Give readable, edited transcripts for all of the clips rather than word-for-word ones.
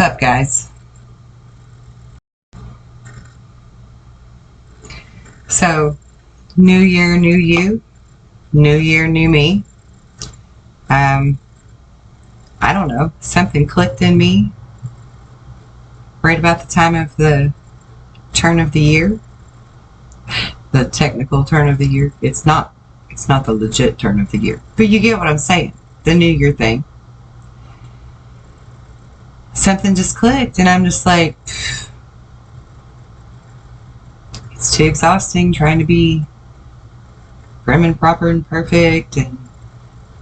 up, guys? So, new year, new you. New year, new me. I don't know. Something clicked in me right about the time of the turn of the year. The technical turn of the year. It's not the legit turn of the year. But you get what I'm saying. The new year thing. Something just clicked, and I'm just like, it's too exhausting trying to be prim and proper and perfect and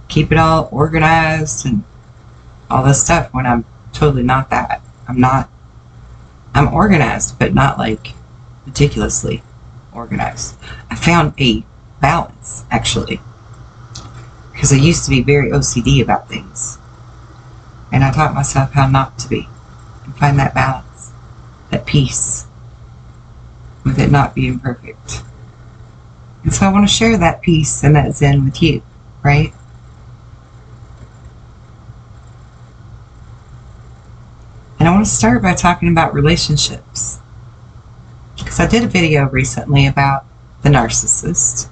keep it all organized and all this stuff when I'm totally not that. I'm organized, but not like meticulously organized. I found a balance, actually, because I used to be very OCD about things. And I taught myself how not to be and find that balance, that peace with it not being perfect. And so I want to share that peace and that zen with you, right? And I want to start by talking about relationships. Because I did a video recently about the narcissist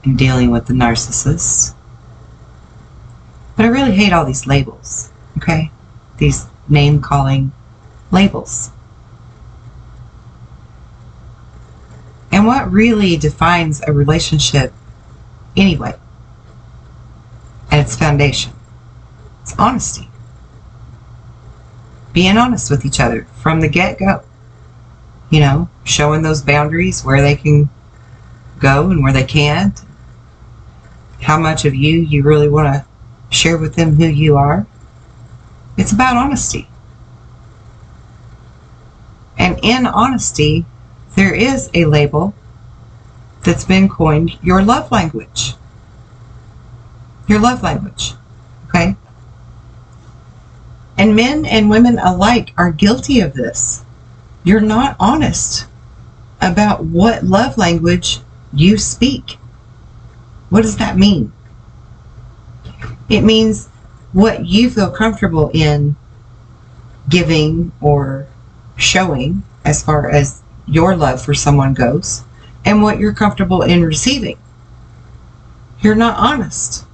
and dealing with the narcissist. But I really hate all these labels, okay? These name-calling labels. And what really defines a relationship anyway? At its foundation. It's honesty. Being honest with each other from the get-go. You know, showing those boundaries where they can go and where they can't. How much of you really want to share with them who you are. It's about honesty. And in honesty, there is a label that's been coined, your love language. Your love language. Okay? And men and women alike are guilty of this. You're not honest about what love language you speak. What does that mean? It means what you feel comfortable in giving or showing as far as your love for someone goes, and what you're comfortable in receiving. You're not honest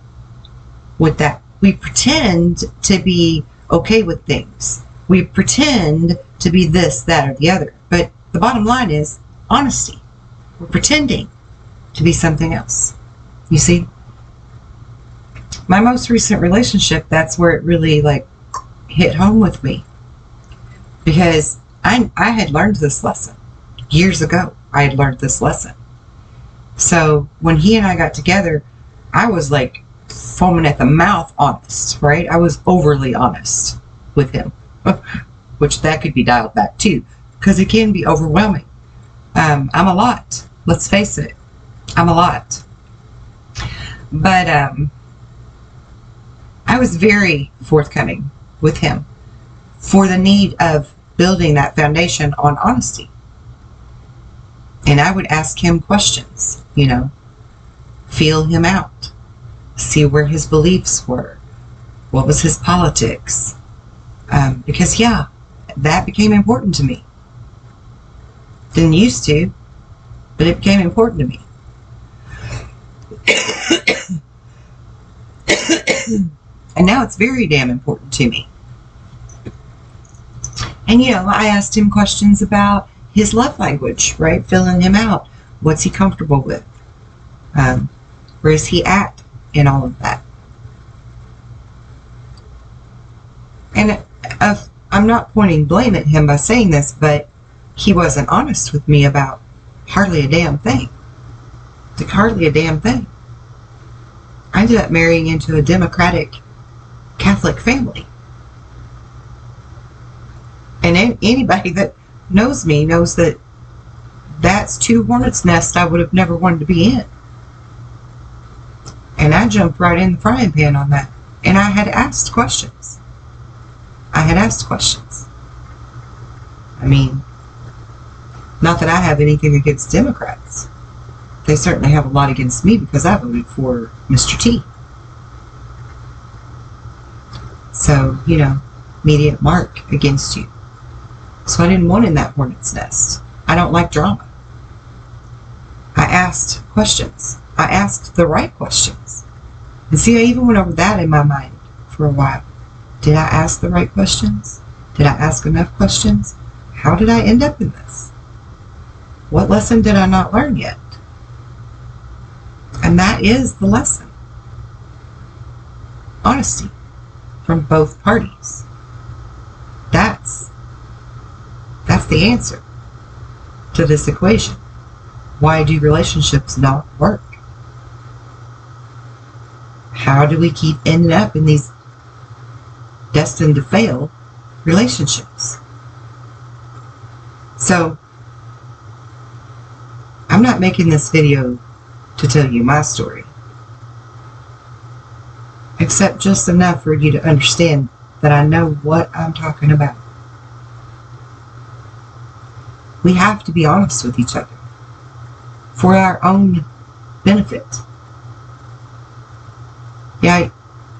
with that. We pretend to be okay with things. We pretend to be this, that, or the other. But the bottom line is honesty. We're pretending to be something else. You see? My most recent relationship, that's where it really like hit home with me. Because I had learned this lesson. Years ago, I had learned this lesson. So when he and I got together, I was like foaming at the mouth honest, right? I was overly honest with him. Which that could be dialed back too. Because it can be overwhelming. I'm a lot. Let's face it. I'm a lot. But I was very forthcoming with him for the need of building that foundation on honesty. And I would ask him questions, you know, feel him out, see where his beliefs were, what was his politics, because yeah, that became important to me. Didn't used to, but it became important to me. And now it's very damn important to me. And, you know, I asked him questions about his love language, right? Filling him out. What's he comfortable with? Where is he at in all of that? And I'm not pointing blame at him by saying this, but he wasn't honest with me about hardly a damn thing. Like, hardly a damn thing. I ended up marrying into a Democratic Catholic family. And anybody that knows me knows that that's two hornets' nests I would have never wanted to be in. And I jumped right in the frying pan on that. And I had asked questions. I mean, not that I have anything against Democrats. They certainly have a lot against me because I voted for Mr. T. So, you know, immediate mark against you. So I didn't want in that hornet's nest. I don't like drama. I asked questions. I asked the right questions. And see, I even went over that in my mind for a while. Did I ask the right questions? Did I ask enough questions? How did I end up in this? What lesson did I not learn yet? And that is the lesson. Honesty from both parties. That's the answer to this equation. Why do relationships not work? How do we keep ending up in these destined to fail relationships? So, I'm not making this video to tell you my story, except just enough for you to understand that I know what I'm talking about. We have to be honest with each other for our own benefit. Yeah,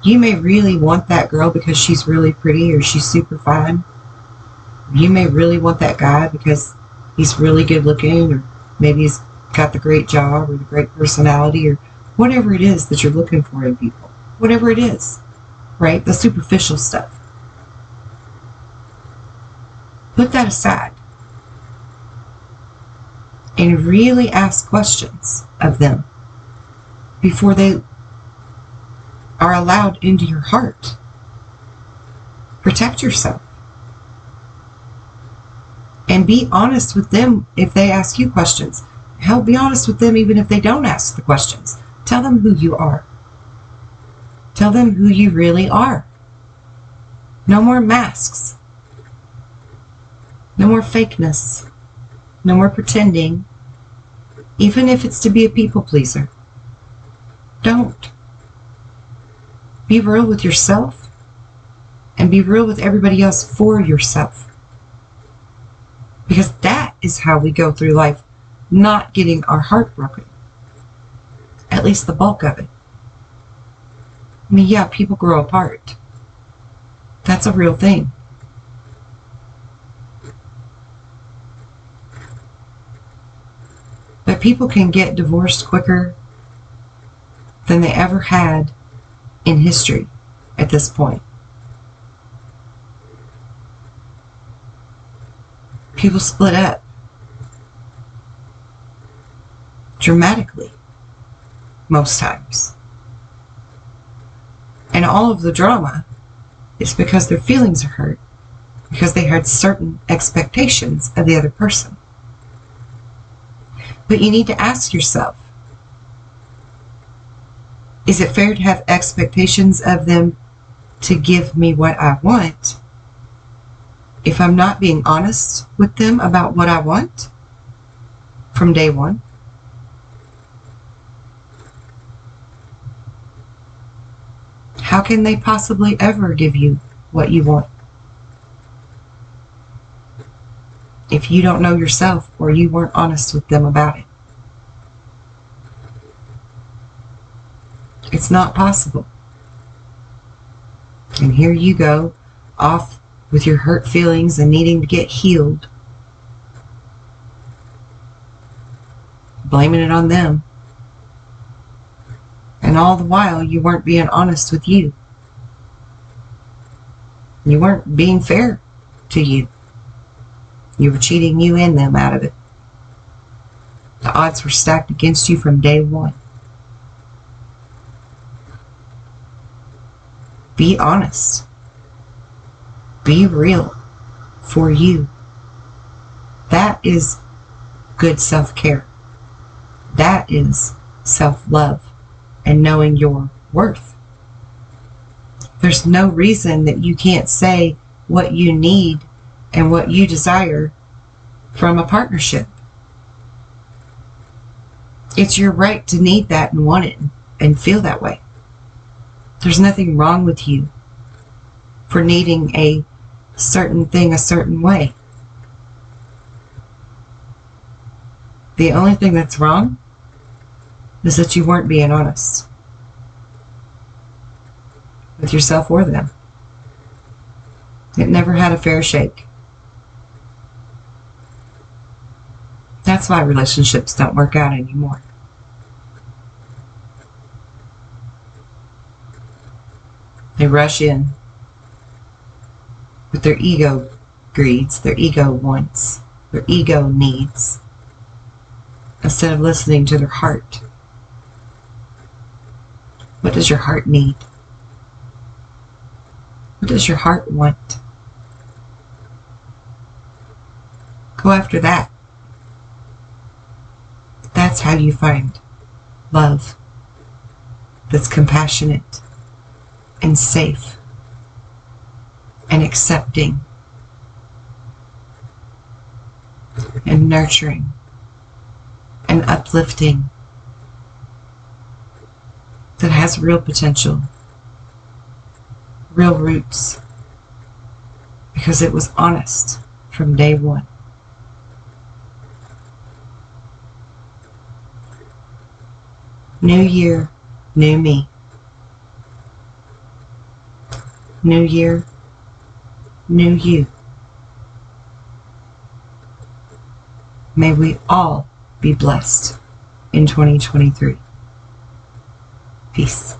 you may really want that girl because she's really pretty or she's super fine. You may really want that guy because he's really good looking, or maybe he's got the great job or the great personality, or whatever it is that you're looking for in people. Whatever it is, right? The superficial stuff. Put that aside and really ask questions of them before they are allowed into your heart. Protect yourself. And be honest with them if they ask you questions. Hell, be honest with them even if they don't ask the questions. Tell them who you are. Tell them who you really are. No more masks. No more fakeness. No more pretending. Even if it's to be a people pleaser. Don't. Be real with yourself. And be real with everybody else for yourself. Because that is how we go through life, not getting our heart broken. At least the bulk of it. I mean, yeah, people grow apart. That's a real thing. But people can get divorced quicker than they ever had in history at this point. People split up dramatically most times. And all of the drama is because their feelings are hurt, because they had certain expectations of the other person. But you need to ask yourself, is it fair to have expectations of them to give me what I want if I'm not being honest with them about what I want from day one? How can they possibly ever give you what you want if you don't know yourself or you weren't honest with them about it? It's not possible. And here you go, off with your hurt feelings and needing to get healed, blaming it on them. And all the while, you weren't being honest with you. You weren't being fair to you. You were cheating you and them out of it. The odds were stacked against you from day one. Be honest. Be real for you. That is good self-care. That is self-love and knowing your worth. There's no reason that you can't say what you need and what you desire from a partnership. It's your right to need that and want it and feel that way. There's nothing wrong with you for needing a certain thing a certain way. The only thing that's wrong is that you weren't being honest with yourself or them. It never had a fair shake. That's why relationships don't work out anymore. They rush in with their ego greeds, their ego wants, their ego needs, instead of listening to their heart. What does your heart need? What does your heart want? Go after that. That's how you find love that's compassionate and safe and accepting and nurturing and uplifting, that has real potential, real roots, because it was honest from day one. New year, new me. New year, new you. May we all be blessed in 2023. Peace.